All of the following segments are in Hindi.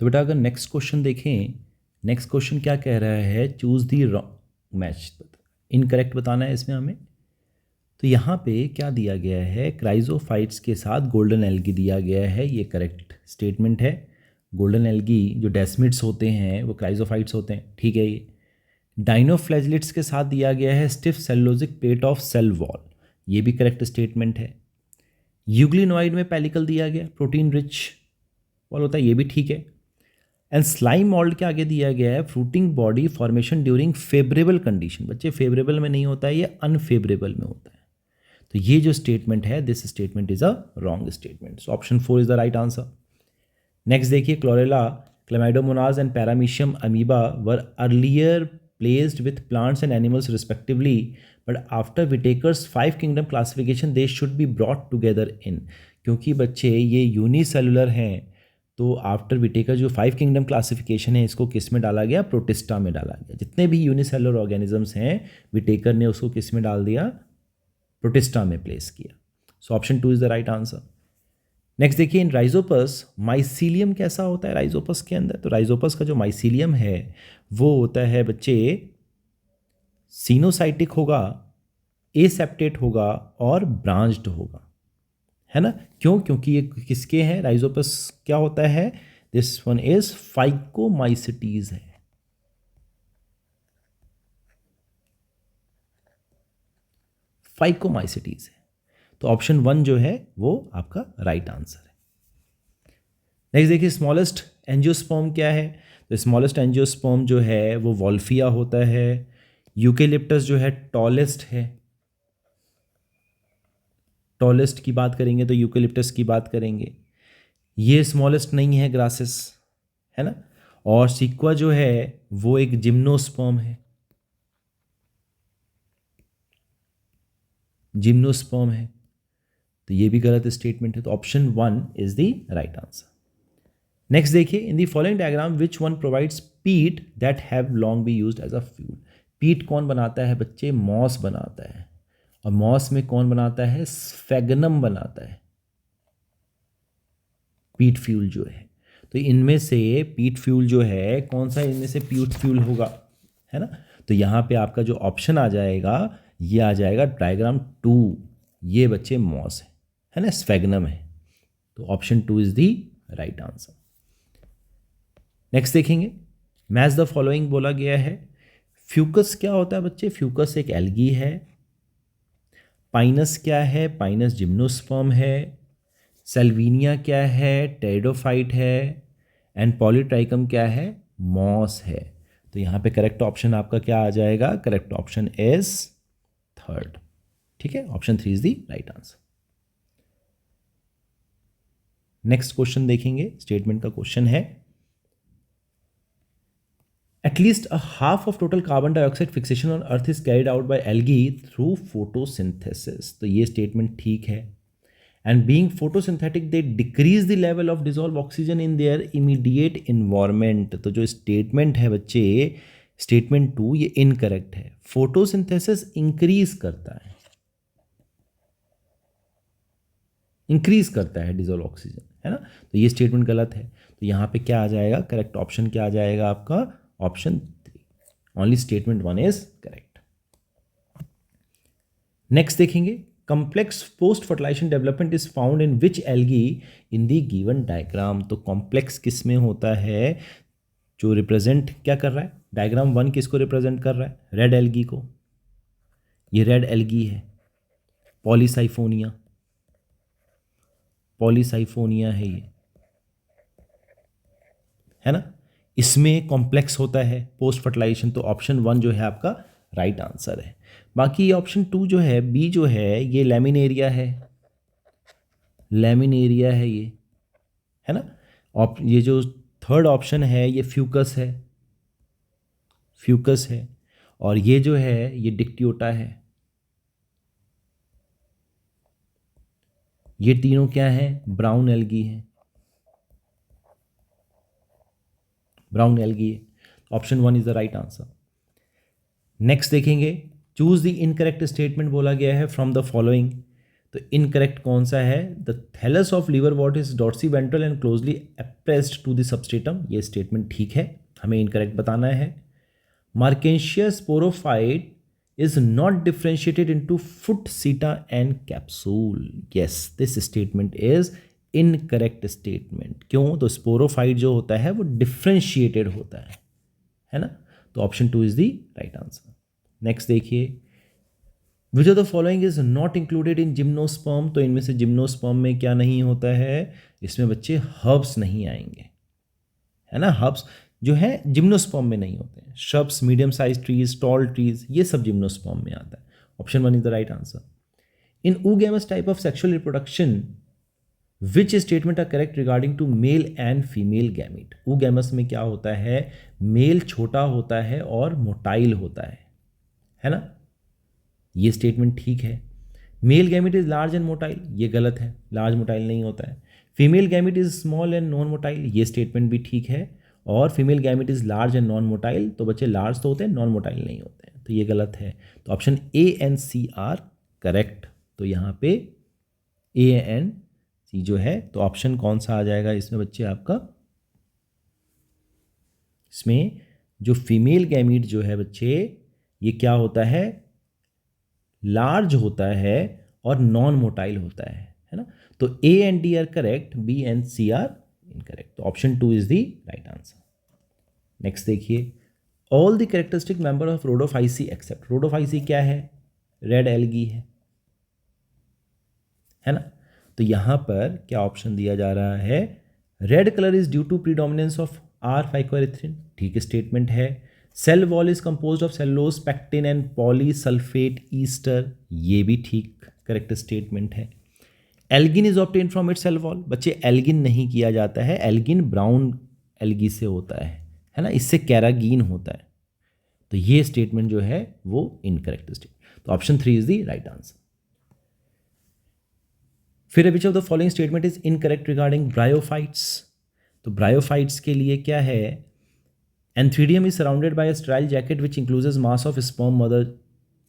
तो बेटा अगर नेक्स्ट क्वेश्चन देखें, नेक्स्ट क्वेश्चन क्या कह रहा है, चूज दी रॉन्ग मैच, इनकरेक्ट बताना है इसमें हमें। तो यहाँ पे क्या दिया गया है, क्राइजोफाइट्स के साथ गोल्डन एल्गी दिया गया है, ये करेक्ट स्टेटमेंट है। गोल्डन एल्गी जो डेस्मिड्स होते हैं वो क्राइजोफाइट्स होते हैं, ठीक है। ये डाइनोफ्लैजिलेट्स के साथ दिया गया है stiff cellulosic plate of cell wall, ये भी करेक्ट स्टेटमेंट है। यूग्लिनोइड में पेलिकल दिया गया, प्रोटीन रिच वॉल होता है, ये भी ठीक है। एंड स्लाइम मोल्ड के आगे दिया गया है fruiting body formation during favourable condition, बच्चे फेवरेबल में नहीं होता है, ये अनफेवरेबल में होता है। तो ये जो स्टेटमेंट है, this statement is a wrong statement, so option 4 is the right answer. Next देखिए, chlorella, chlamydomonas and paramecium amoeba were earlier placed with plants and animals respectively, but after Whittaker's 5 kingdom classification they should be brought together in. क्योंकि बच्चे ये यूनिसेलुलर हैं, तो आफ्टर विटेकर जो 5 किंगडम क्लासिफिकेशन है, इसको किस में डाला गया, प्रोटिस्टा में डाला गया। जितने भी यूनिसेलुलर ऑर्गेनिजम्स हैं, विटेकर ने उसको किस में डाल दिया, प्रोटिस्टा में प्लेस किया। सो option 2 is the right answer. Next देखिए, इन राइजोपस माइसीलियम कैसा होता है राइजोपस के अंदर। तो राइजोपस का जो माइसीलियम है वो होता है बच्चे सीनोसाइटिक होगा, एसेप्टेट होगा और ब्रांच्ड होगा, है ना। क्यों, क्योंकि ये किसके हैं, राइजोपस क्या होता है, दिस वन इज फाइकोमाइसिटीज है, फाइकोमाइसिटीज है। तो ऑप्शन 1 जो है वो आपका राइट आंसर है। नेक्स्ट देखिए, स्मॉलेस्ट एंजियोस्पर्म क्या है। तो स्मॉलेस्ट एंजियोस्पर्म जो है वो वॉल्फिया होता है। यूकेलिप्टस जो है टॉलेस्ट है, टॉलेस्ट की बात करेंगे तो यूकेलिप्टस की बात करेंगे। ये स्मॉलेस्ट नहीं है, ग्रासेस, है ना। और सिक्वा जो है वो एक जिम्नोस्पर्म है, जिम्नोस्पर्म है, तो ये भी गलत स्टेटमेंट है। तो option 1 is the right answer. Next देखिए, in the following diagram which one provides peat that have long be used as a fuel. Peat कौन बनाता है बच्चे, मॉस बनाता है। और मॉस में कौन बनाता है, स्फेगनम बनाता है, पीट फ्यूल जो है। तो इनमें से पीट फ्यूल जो है, कौन सा इनमें से पीट फ्यूल होगा, है ना। तो यहाँ पे आपका जो ऑप्शन आ जाएगा, ये आ जाएगा डायग्राम 2, ये बच्चे मॉस है ना, स्फेगनम है। तो option 2 is the right answer. Next देखेंगे, मैच द फॉलोइंग बोला गया है। फ्यूकस क्या होता है बच्चे, फ्यूकस एक एल्गी है। पाइनस क्या है, पाइनस जिम्नोस्पर्म है। सेल्विनिया क्या है, टेरिडोफाइट है। एंड पॉलीट्राइकम क्या है, मॉस है। तो यहाँ पे करेक्ट ऑप्शन आपका क्या आ जाएगा, करेक्ट ऑप्शन इज 3rd, ठीक है, option 3 is the right answer. Next question देखेंगे, स्टेटमेंट का क्वेश्चन है, at least a half of total carbon dioxide fixation on earth is carried out by algae through photosynthesis। तो ये स्टेटमेंट ठीक है। and being photosynthetic they decrease the level of dissolved oxygen in their immediate environment। तो जो स्टेटमेंट है बच्चे, स्टेटमेंट 2 ये इनकरेक्ट है। फोटोसिंथेसिस इंक्रीज करता है, इंक्रीज करता है डिजोल्व ऑक्सीजन, है ना। तो ये स्टेटमेंट गलत है। तो यहाँ पे क्या आ जाएगा, करेक्ट ऑप्शन क्या आ जाएगा आपका, option 3, only statement 1 is correct. Next देखेंगे, complex post fertilization development is found in which algae in the given diagram. तो कॉम्प्लेक्स किस में होता है, जो रिप्रेजेंट क्या कर रहा है, डायग्राम 1 किसको रिप्रेजेंट कर रहा है, रेड एल्गी को। ये रेड एल्गी है, पॉलीसाइफोनिया, पॉलीसाइफोनिया है ये, है ना। इसमें कॉम्प्लेक्स होता है पोस्ट फर्टिलाइजेशन। तो ऑप्शन 1 जो है आपका राइट आंसर है। बाकी ये ऑप्शन 2 जो है, बी जो है, ये लैमिनेरिया है, लैमिनेरिया है ये, है ना। ये जो 3rd ऑप्शन है ये फ्यूकस है, फ्यूकस है। और ये जो है ये डिक्टियोटा है। ये तीनों क्या है, ब्राउन एल्गी है, ब्राउन एल्गी है। Option 1 is the right answer. Next देखेंगे, चूज द इनकरेक्ट स्टेटमेंट बोला गया है फ्रॉम द फॉलोइंग। तो इनकरेक्ट कौन सा है? The thallus of liverwort is dorsiventral and closely appressed to the substratum, ये स्टेटमेंट ठीक है, हमें इनकरेक्ट बताना है। Marchantia sporophyte is not differentiated into foot, seta and capsule. Yes, this statement is incorrect statement. क्यों? तो स्पोरोफाइट जो होता है वो डिफ्रेंशिएटेड होता है ना? तो option 2 is the right answer. Next देखिए, which of the following is not included in gymnosperm, तो इनमें से जिम्नोस्पर्म में क्या नहीं होता है? इसमें बच्चे हर्ब्स नहीं आएंगे, है ना? हर्ब्स जो है जिम्नोस्पर्म में नहीं होते हैं। Shrubs, medium size trees, tall trees, ये सब जिम्नोस्पर्म में आता है। Option 1 is the right answer. In oogamous type of sexual reproduction which statement are correct regarding to male and female gamete? oogamous में क्या होता है? मेल छोटा होता है और मोटाइल होता है ना? ये स्टेटमेंट ठीक है। Male gamete is large and motile, ये गलत है, लार्ज मोटाइल नहीं होता है। Female gamete is small and non motile, ये स्टेटमेंट भी ठीक है। और female gamete is large and non motile, तो बच्चे लार्ज तो होते हैं, नॉन मोटाइल नहीं होते हैं, तो ये गलत है। तो option A and C are correct. तो यहाँ पे ए एंड सी जो है, तो ऑप्शन कौन सा आ जाएगा इसमें बच्चे आपका? इसमें जो फीमेल गैमीट जो है बच्चे, ये क्या होता है? लार्ज होता है और नॉन मोटाइल होता है ना? तो A and D are correct, B and C are incorrect. तो option 2 is the right answer. Next देखिए, all the characteristic member of rhodophyceae except, rhodophyceae क्या है? रेड एल्गी है ना? तो यहां पर क्या ऑप्शन दिया जा रहा है? Red colour is due to predominance of r phycoerythrin, ठीक स्टेटमेंट है। Cell wall is composed of cellulose, pectin and polysulphate ester, ये भी ठीक करेक्ट स्टेटमेंट है। Algin is obtain from its cell wall, बच्चे एल्गिन नहीं किया जाता है, एल्गिन ब्राउन एल्गी से होता है ना? इससे कैरागीन होता है, तो ये स्टेटमेंट जो है वो इनकरेक्ट स्टेटमेंट। तो option 3 is the right answer. फिर which of the following statement is incorrect regarding bryophytes? तो ब्रायोफाइट्स के लिए क्या है? Antheridium is surrounded by a sterile jacket which includes mass of sperm mother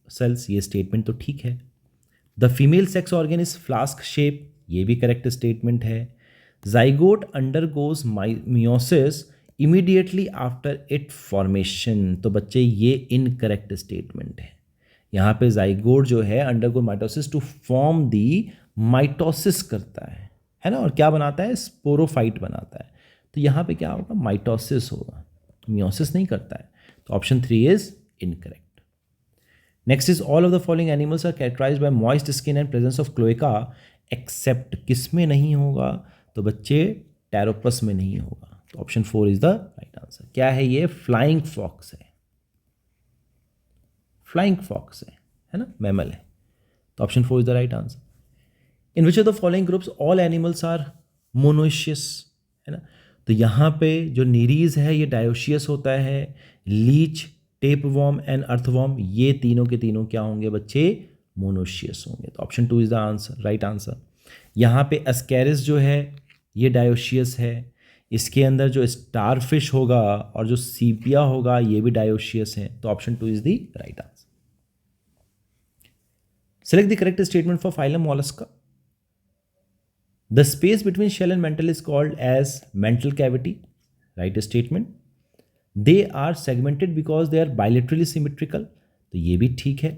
cells, ये स्टेटमेंट तो ठीक है। The female sex organ is flask shape, ये भी करेक्ट स्टेटमेंट है। Zygote undergoes meiosis immediately after it formation, तो बच्चे ये इनकरेक्ट स्टेटमेंट है। यहाँ पे जाइगोट जो है undergo mitosis to form the mitosis करता है ना? और क्या बनाता है? स्पोरोफाइट बनाता है। तो यहाँ पे क्या होगा? माइटोसिस होगा, मियोसिस नहीं करता है। तो option 3 is incorrect. Next is all of the following animals are characterised by moist skin and presence of cloaca except, किस में नहीं होगा? तो बच्चे टेरोपस में नहीं होगा। तो option 4 is the right answer. क्या है ये? फ्लाइंग फॉक्स है, फ्लाइंग फॉक्स है ना? मैमल है। तो option 4 is the right answer. In which of the following groups all animals are monoecious, है ना? तो यहाँ पे जो नीरीज है ये डायोशियस होता है, लीच, टेपवॉर्म एंड अर्थवॉर्म, ये तीनों के तीनों क्या होंगे बच्चे? मोनोशियस होंगे। तो option 2 is the answer, right answer. यहाँ पे अस्कैरिस जो है ये डायोशियस है, इसके अंदर जो स्टारफिश होगा और जो सीपिया होगा ये भी डायोशियस है। तो option 2 is the right answer. Select the correct statement for phylum Mollusca. The space between shell and mantle is called as mantle cavity, right statement. They are segmented because they are bilaterally symmetrical, तो ये भी ठीक है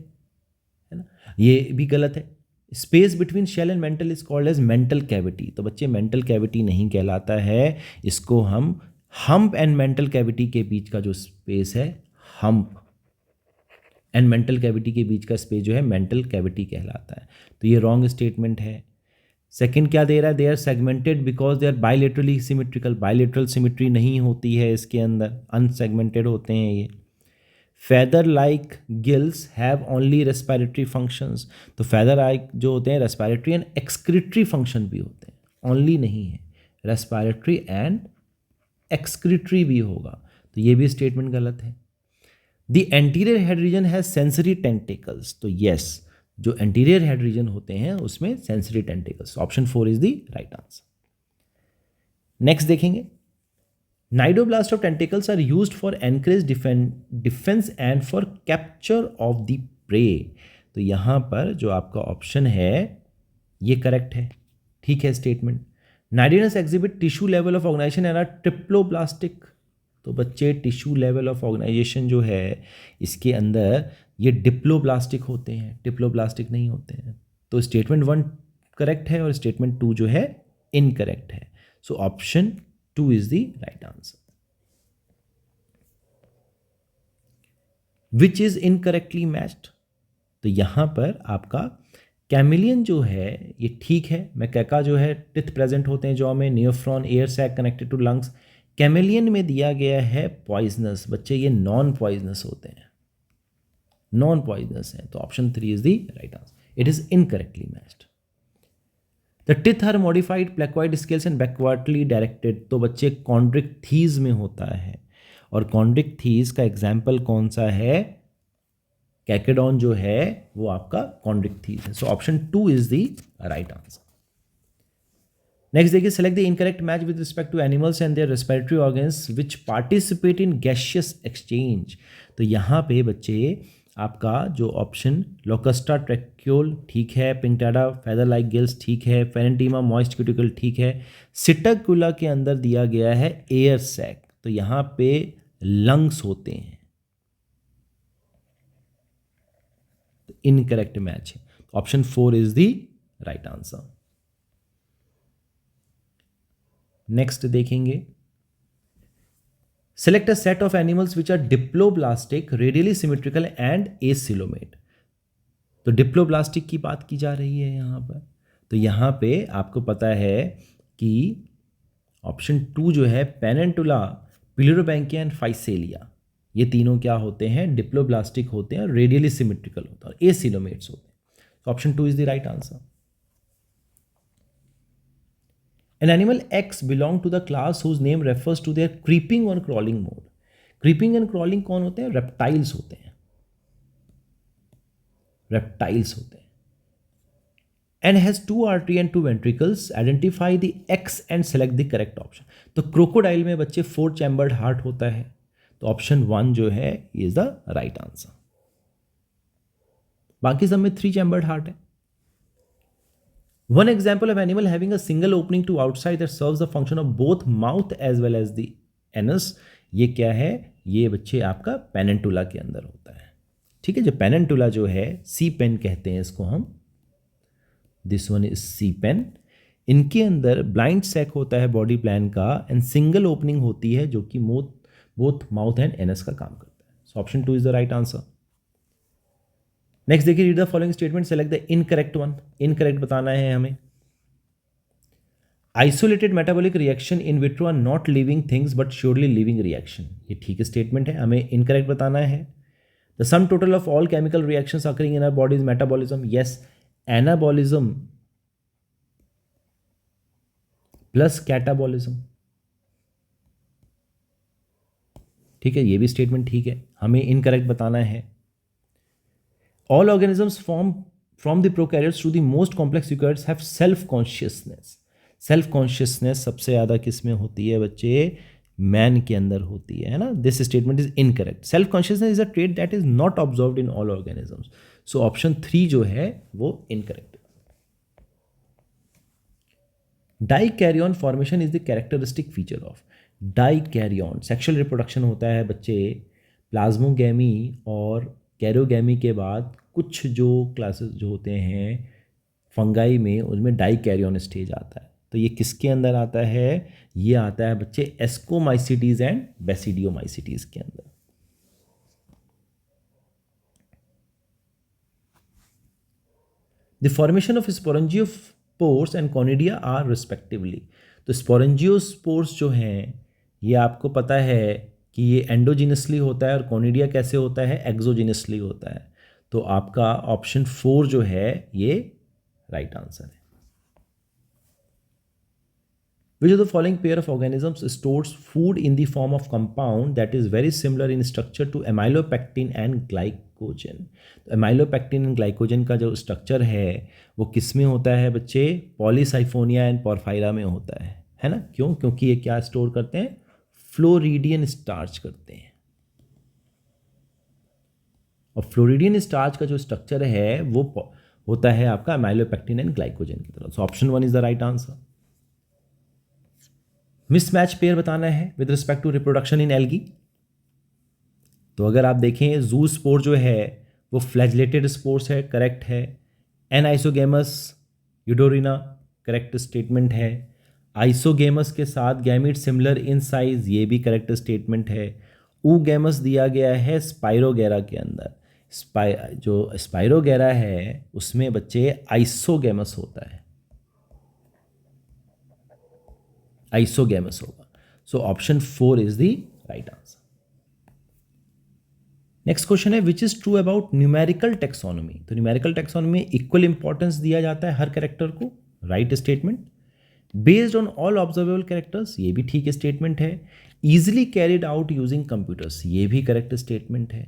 ना? ये भी गलत है। Space between shell and mantle is called as mantle cavity, तो बच्चे मेंटल कैविटी नहीं कहलाता है, इसको हम हम्प एंड मेंटल कैविटी के बीच का जो स्पेस है, हम्प एंड मेंटल कैविटी के बीच का स्पेस जो है मेंटल कैविटी कहलाता है। तो ये रॉन्ग स्टेटमेंट है। सेकंड क्या दे रहा है? They are segmented because they are bilaterally symmetrical, bilateral symmetry नहीं होती है इसके अंदर, अनसेगमेंटेड होते हैं ये। Feather like gills have only respiratory functions, तो फेदर लाइक जो होते हैं रेस्पिरेटरी एंड एक्सक्रीटरी फंक्शन भी होते हैं, ओनली नहीं है, रेस्पिरेटरी एंड एक्सक्रीटरी भी होगा, तो ये भी स्टेटमेंट गलत है। The anterior head region has sensory tentacles, तो यस, जो एंटीरियर हेड रीजन होते हैं उसमें sensory tentacles, option 4 is the right answer. Next देखेंगे, cnidoblast of tentacles are used for anchorage defence and for capture of the prey, तो यहाँ पर जो आपका ऑप्शन है ये करेक्ट है, ठीक है statement. Nitrogenous exhibit tissue level of organisation and triploblastic. तो बच्चे टिश्यू लेवल ऑफ ऑर्गेनाइजेशन जो है इसके अंदर ये डिप्लोब्लास्टिक होते हैं, डिप्लोब्लास्टिक नहीं होते हैं। तो स्टेटमेंट 1 करेक्ट है और स्टेटमेंट 2 जो है इनकरेक्ट है। So option 2 is the right answer. Which is incorrectly matched. तो यहां पर आपका कैमिलियन जो है ये ठीक है, मैकेका जो है टिथ प्रेजेंट होते हैं जॉ में, neophron air sac connected to lungs. Chameleon में दिया गया है पॉइजनस, बच्चे ये नॉन पॉइजनस होते हैं, नॉन पॉइजनस हैं। तो option 3 is the right answer, it is incorrectly matched. The teeth are modified placoid scales and backwardly directed. तो बच्चे कॉन्ड्रिक थीज में होता है, और कॉन्ड्रिक थीज का एग्जाम्पल कौन सा है, कैकेडॉन जो है वो आपका कॉन्ड्रिक थीज है। So option 2 is the right answer. Next देखिए, select the incorrect match with respect to animals and their respiratory organs which participate in gaseous exchange. तो यहाँ पे बच्चे आपका जो ऑप्शन लोकस्टा ट्रैक्यूल ठीक है, पिंकटाडा फेदर लाइक गिल्स ठीक है, फेरेंटीमा मॉइस्ट क्यूटिकल ठीक है, सिटाकुला के अंदर दिया गया है एयर सैक। तो यहाँ पे लंग्स होते हैं, तो इनकरेक्ट मैच है। Option 4 is the right answer. Next देखेंगे, select a set of animals which are diploblastic, radially symmetrical and acoelomate. तो डिप्लोब्लास्टिक की बात की जा रही है यहां पर। तो यहां पे आपको पता है कि ऑप्शन 2 जो है पेनिनटुला, पिलोरोबैंकिया एंड फाइसेलिया, ये तीनों क्या होते हैं, डिप्लोब्लास्टिक होते हैं, रेडियली सिमेट्रिकल होता है और एसिलोमेट्स होते हैं। तो option 2 is the right answer. An animal X belong to the class whose name refers to their creeping or crawling mode. Creeping and crawling कौन होते हैं, रेप्टाइल्स होते हैं, रेप्टाइल्स होते हैं। And has 2 artery and 2 ventricles. Identify the X and select the correct option. तो क्रोकोडाइल में बच्चे 4 चैम्बर्ड हार्ट होता है, तो ऑप्शन 1 जो है इज द राइट आंसर। बाकी सब में 3 चैम्बर्ड हार्ट है। One example of animal having a single opening to outside that serves the function of both mouth as well as the anus, ये क्या है, ये बच्चे आपका पेनिनटुला के अंदर होता है। ठीक है, जो पेनिनटुला जो है सी पेन कहते हैं इसको हम, this one is sea pen. इनके अंदर ब्लाइंड सैक होता है बॉडी प्लान का, एंड सिंगल ओपनिंग होती है जो कि बोथ माउथ एंड एनस का काम करता है। So option 2 is the right answer. Next देखिए, read the following statement, select the incorrect one. Incorrect बताना है हमें। Isolated metabolic reaction in vitro are not living things but surely living reaction, ये ठीक स्टेटमेंट है, हमें इनकरेक्ट बताना है। The sum total of all chemical reactions occurring in our body is metabolism, yes, anabolism plus catabolism, ठीक है, ये भी स्टेटमेंट ठीक है, हमें इनकरेक्ट बताना है। All organisms from the prokaryotes to the most complex eukaryotes have self-consciousness. Self-consciousness सबसे ज़्यादा किस में होती है बच्चे, मैन के अंदर होती है ना। This statement is incorrect. Self-consciousness is a trait that is not observed in all organisms. So option 3 जो है वो incorrect. Dikaryon formation is the characteristic feature of dikaryon. Sexual reproduction होता है बच्चे प्लाज्मोगैमी और कैरोगैमी के बाद कुछ जो क्लासेस जो होते हैं फंगाई में, उसमें डाइकैरियन स्टेज आता है। तो ये किसके अंदर आता है, ये आता है बच्चे एस्कोमाइसिटीज एंड बेसिडियोमाइसिटीज के अंदर। The formation of sporangiospores and conidia are respectively. तो स्पोरेंजियोस्पोर्स जो हैं ये आपको पता है कि ये एंडोजिनसली होता है, और कॉनिडिया कैसे होता है, एक्सोजिनसली होता है। तो आपका ऑप्शन 4 जो है ये राइट आंसर है। Which of the following pair of organisms stores food in the form of compound that is very similar in structure to amylopectin and glycogen? तो amylopectin and glycogen का जो स्ट्रक्चर है वो किस में होता है बच्चे, पॉलीसाइफोनिया एंड पोरफायरा में होता है ना। क्यों, क्योंकि ये क्या स्टोर करते हैं, फ्लोरिडियन स्टार्च करते हैं। और फ्लोरिडियन स्टार्च का जो स्ट्रक्चर है वो होता है आपका अमाइलोपेक्टिन एंड ग्लाइकोजन की तरह। So option 1 is the right answer. Mismatch pair बताना है with respect to reproduction in algae. तो अगर आप देखें जू स्पोर जो है वो फ्लैजलेटेड स्पोर्स है, करेक्ट है। An isogamous Eudorina correct statement है। आइसोगेमस के साथ गैमीट सिमिलर इन साइज, ये भी करेक्ट स्टेटमेंट है। ऊगेमस दिया गया है स्पाइरोगेरा के अंदर, जो स्पाइरोगेरा है उसमें बच्चे आइसोगेमस होता है, आइसोगेमस होगा। So option 4 is the right answer. Next question है which is true about numerical taxonomy. तो न्यूमेरिकल टेक्सोनोमी में इक्वल इंपॉर्टेंस दिया जाता है हर कैरेक्टर को, right statement. Based on all observable characters, ये भी ठीक स्टेटमेंट है। Easily carried out using computers, ये भी करेक्ट स्टेटमेंट है।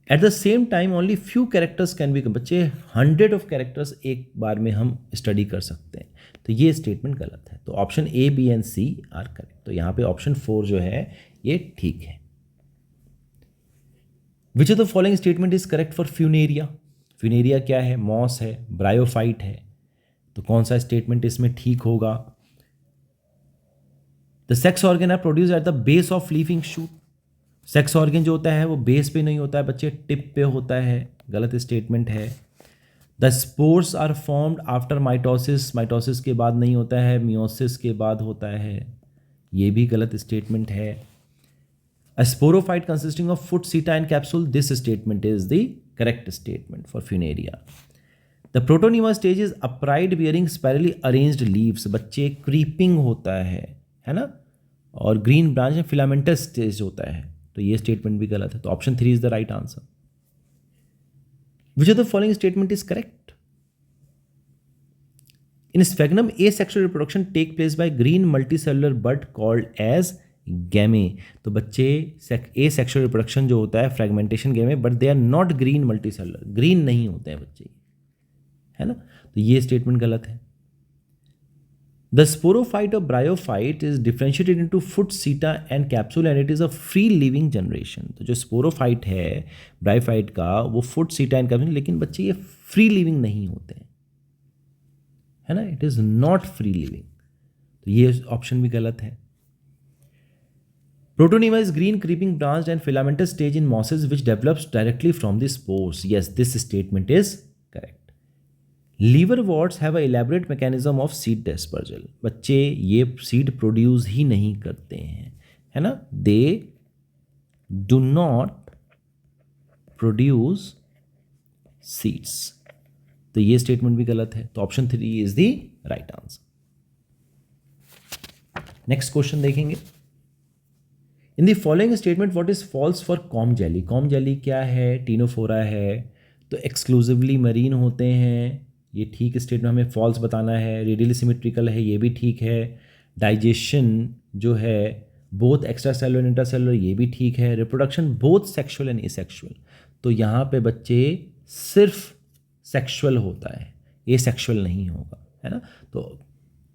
At the same time only few characters can be, बच्चे 100 ऑफ कैरेक्टर्स एक बार में हम स्टडी कर सकते हैं, तो ये स्टेटमेंट गलत है। तो option A, B and C are correct. तो यहाँ पे ऑप्शन 4 जो है ये ठीक है। विच of the following statement is correct for Funaria. Funaria क्या है, मॉस है, ब्रायोफाइट है, तो कौन सा स्टेटमेंट इसमें ठीक होगा। The sex organ are produce at the base of leaving shoot. Sex organ जो होता है वो बेस पे नहीं होता है बच्चे, टिप पे होता है, गलत स्टेटमेंट है। The spores are formed after mitosis, mitosis के बाद नहीं होता है, मियोसिस के बाद होता है, ये भी गलत स्टेटमेंट है। अ sporophyte consisting of foot, seta and capsule, this statement is the correct statement for Funaria. The protonema stage is upright bearing spirally arranged leaves, बच्चे क्रीपिंग होता है ना, और ग्रीन ब्रांच में फिलामेंटस स्टेज होता है, तो ये स्टेटमेंट भी गलत है। तो option 3 is the right answer. Which of the following statement is correct. In sphagnum asexual reproduction take place by green multicellular bud called as gemmae. तो बच्चे asexual reproduction जो होता है fragmentation gemmae, but they are not green multicellular, green नहीं होते हैं बच्चे, है ना, तो ये स्टेटमेंट गलत है। द स्पोरोफाइट और bryophyte is differentiated into foot, seta and capsule and it is a free living generation. तो जो स्पोरोफाइट है ब्रायोफाइट का वो फुट, सीटा एंड कैप्सूल, लेकिन बच्चे ये फ्री लिविंग नहीं होते हैं, है ना, it is not free living, तो ये ऑप्शन भी गलत है। Protonema is green creeping branched and filamentous stage in mosses which develops directly from the spores. Yes, this statement is correct. Liverworts have a elaborate mechanism of seed dispersal. बच्चे ये seed produce ही नहीं करते हैं, है ना, they do not produce seeds. तो ये स्टेटमेंट भी गलत है, तो option 3 is the right answer. Next question देखेंगे। In the following statement what is false for comb jelly. Comb jelly क्या है, टीनोफोरा है, तो एक्सक्लूसिवली मरीन होते हैं, ये ठीक स्टेटमेंट हमें फॉल्स बताना है। रेडियली सिमेट्रिकल है, ये भी ठीक है। डाइजेशन जो है both extra cellular and intracellular, ये भी ठीक है। Reproduction both sexual and asexual, तो यहाँ पे बच्चे सिर्फ सेक्सुअल होता है, ये सेक्सुअल नहीं होगा, है ना, तो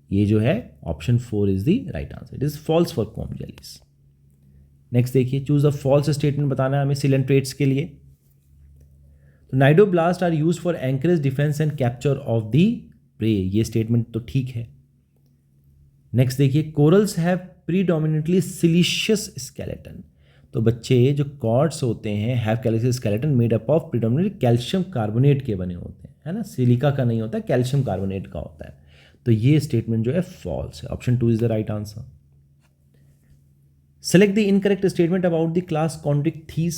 ये जो है option 4 is the right answer, it is false for comb jellies. Next देखिए, चूज अ फॉल्स स्टेटमेंट बताना है हमें सिलेंट्रेट्स के लिए। तो cnidoblast are use for anchorage, defence and capture of the prey, ये स्टेटमेंट तो ठीक है। नेक्स्ट देखिए, corals have predominantly siliceous skeleton, तो बच्चे जो कॉर्ड्स होते हैं have calcareous skeleton made up of predominantly calcium carbonate के बने होते हैं, है ना, सिलिका का नहीं होता, कैल्शियम कार्बोनेट का होता है, तो ये स्टेटमेंट जो है फॉल्स है, option 2 is the right answer. Select the incorrect statement about the class chondrichthyes,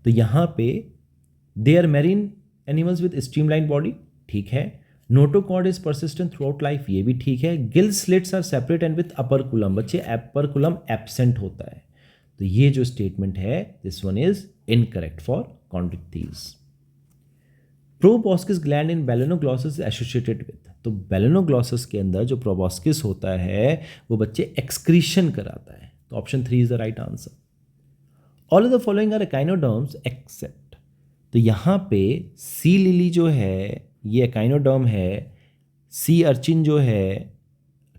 तो यहां पे they are marine animals with streamline body, ठीक है। Notochord is persistent throughout life, ये भी ठीक है। Gill slits are separate and with operculum, बच्चे अपरकुलम एब्सेंट होता है, तो ये जो स्टेटमेंट है this one is incorrect for chondrichthyes. Proboscis gland in balanoglossus associated with, तो बेलेनोग्लॉसस के अंदर जो प्रोबॉस्किस होता है वो बच्चे एक्सक्रीशन कराता है, तो option 3 is the right answer. All of the following are echinoderms except, तो यहाँ पे सी लिली जो है ये एकाइनोडर्म है, सी अर्चिन जो है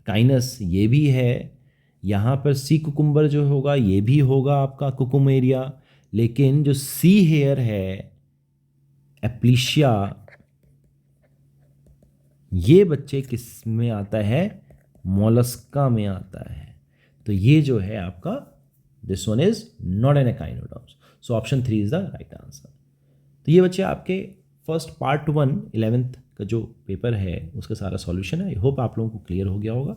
काइनस ये भी है, यहाँ पर सी कुकुम्बर जो होगा ये भी होगा आपका कुकुमेरिया, लेकिन जो सी हेयर है एप्लीशिया, ये बच्चे किस में आता है, मोलस्का में आता है। तो ये जो है आपका, this one is not an echinoderms, so option 3 is the right answer. तो ये बच्चे आपके फर्स्ट पार्ट 1 11th का जो पेपर है उसका सारा सॉल्यूशन है। आई होप आप लोगों को क्लियर हो गया होगा।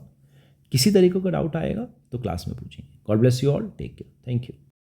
किसी तरीके का डाउट आएगा तो क्लास में पूछेंगे। God bless you all, take care, thank you.